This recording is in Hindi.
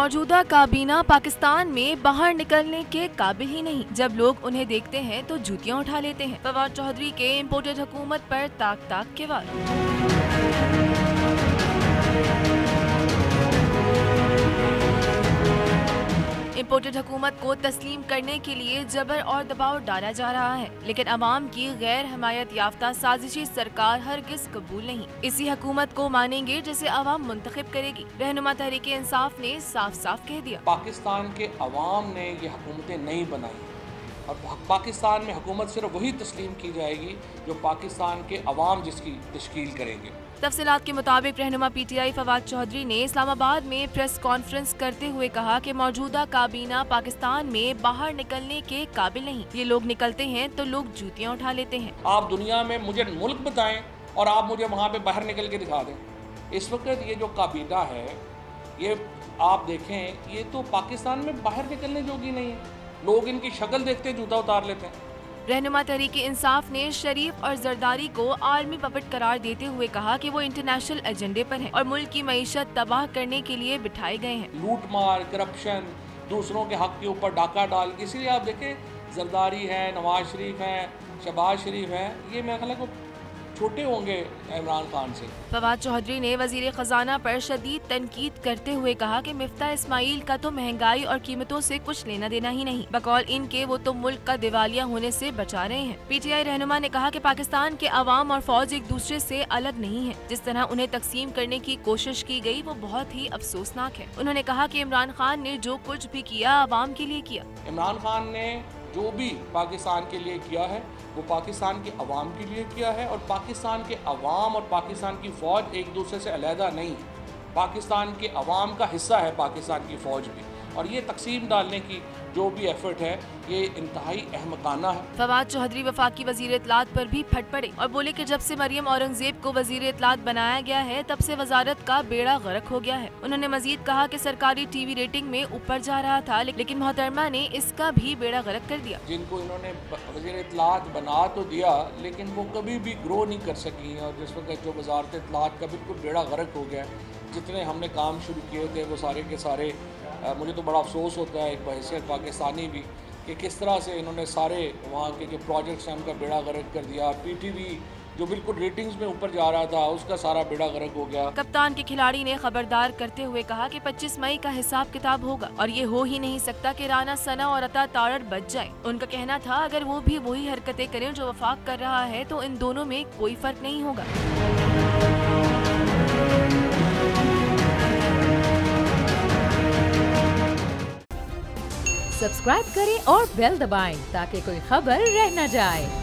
मौजूदा काबीना पाकिस्तान में बाहर निकलने के काबिल ही नहीं। जब लोग उन्हें देखते हैं तो जूतियां उठा लेते हैं। फवाद चौधरी के इम्पोर्टेड हुकूमत पर ताक ताक के वार। इम्पोर्टेड हुकूमत को तस्लीम करने के लिए जबर और दबाव डाला जा रहा है, लेकिन अवाम की गैर हमायत याफ्ता साजिशी सरकार हरगिज कबूल नहीं। इसी हुकूमत को मानेंगे जिसे अवाम मुंतखब करेगी। रहनुमा तहरीक इंसाफ ने साफ साफ कह दिया, पाकिस्तान के अवाम ने ये हुकूमतें नहीं बनाई और पाकिस्तान में हुकूमत सिर्फ वही तस्लीम की जाएगी जो पाकिस्तान के अवाम जिसकी तश्कील करेंगे। तफसीलात के मुताबिक रहनुमा PTI फवाद चौधरी ने इस्लामाबाद में प्रेस कॉन्फ्रेंस करते हुए कहा कि मौजूदा काबीना पाकिस्तान में बाहर निकलने के काबिल नहीं। ये लोग निकलते हैं तो लोग जूतियां उठा लेते हैं। आप दुनिया में मुझे मुल्क बताएं और आप मुझे वहाँ पे बाहर निकल के दिखा दें। इस वक्त ये जो काबीना है, ये आप देखें, ये तो पाकिस्तान में बाहर निकलने जोगी नहीं है। लोग इनकी शक्ल देखते जूता उतार लेते हैं। रहनुमा तहरीक इंसाफ ने शरीफ और जरदारी को आर्मी पपेट करार देते हुए कहा कि वो इंटरनेशनल एजेंडे पर हैं और मुल्क की मईशत तबाह करने के लिए बिठाए गए हैं। लूट मार, करप्शन, दूसरों के हक के ऊपर डाका डाल, इसीलिए आप देखें जरदारी है, नवाज शरीफ है, शहबाज शरीफ है, ये मेरे ख्याल को छोटे होंगे इमरान खान से। फवाद चौधरी ने वजीर खजाना पर शदीद तनकीद करते हुए कहा कि मिफ्ता इस्माइल का तो महंगाई और कीमतों से कुछ लेना देना ही नहीं। बकौल इनके वो तो मुल्क का दिवालिया होने से बचा रहे हैं। PTI रहनुमा ने कहा कि पाकिस्तान के अवाम और फौज एक दूसरे से अलग नहीं है। जिस तरह उन्हें तकसीम करने की कोशिश की गई वो बहुत ही अफसोसनाक है। उन्होंने कहा कि इमरान खान ने जो कुछ भी किया अवाम के लिए किया। इमरान खान ने जो भी पाकिस्तान के लिए किया है वो पाकिस्तान के अवाम के लिए किया है और पाकिस्तान के अवाम और पाकिस्तान की फ़ौज एक दूसरे से अलहदा नहीं है। पाकिस्तान के अवाम का हिस्सा है पाकिस्तान की फ़ौज भी, और ये तकसीम डालने की जो भी एफर्ट है ये इंतहाई अहमकाना है। फवाद चौधरी वफाकी वजीर इत्तलात पर भी फट पड़े और बोले कि जब से मरियम औरंगजेब को वजीर इत्तलात बनाया गया है तब से वजारत का बेड़ा गर्क हो गया है। उन्होंने मजीद कहा कि सरकारी TV रेटिंग में ऊपर जा रहा था, लेकिन मोहतरमा ने इसका भी बेड़ा गर्क कर दिया। जिनको इन्होंने वजीर इत्तलात बना तो दिया लेकिन वो कभी भी ग्रो नहीं कर सकी, और जिस वक्त जो वजारत इत्तलात का बिल्कुल बेड़ा गर्क हो गया, जितने हमने काम शुरू किए थे वो सारे के सारे, मुझे तो बड़ा अफसोस होता है एक बहैसियत पाकिस्तानी भी कि किस तरह से इन्होंने सारे वहाँ के जो प्रोजेक्ट्स हैं उनका बेड़ा गर्क कर दिया। PTV जो बिल्कुल रेटिंग्स में ऊपर जा रहा था उसका सारा बेड़ा गर्क हो गया। कप्तान के खिलाड़ी ने खबरदार करते हुए कहा कि 25 मई का हिसाब किताब होगा और ये हो ही नहीं सकता कि राना सना और अता तारड़ बच जाए। उनका कहना था अगर वो भी वही हरकतें करें जो वफाक कर रहा है तो इन दोनों में कोई फर्क नहीं होगा। सब्सक्राइब करें और बेल दबाएं ताकि कोई खबर रह न जाए।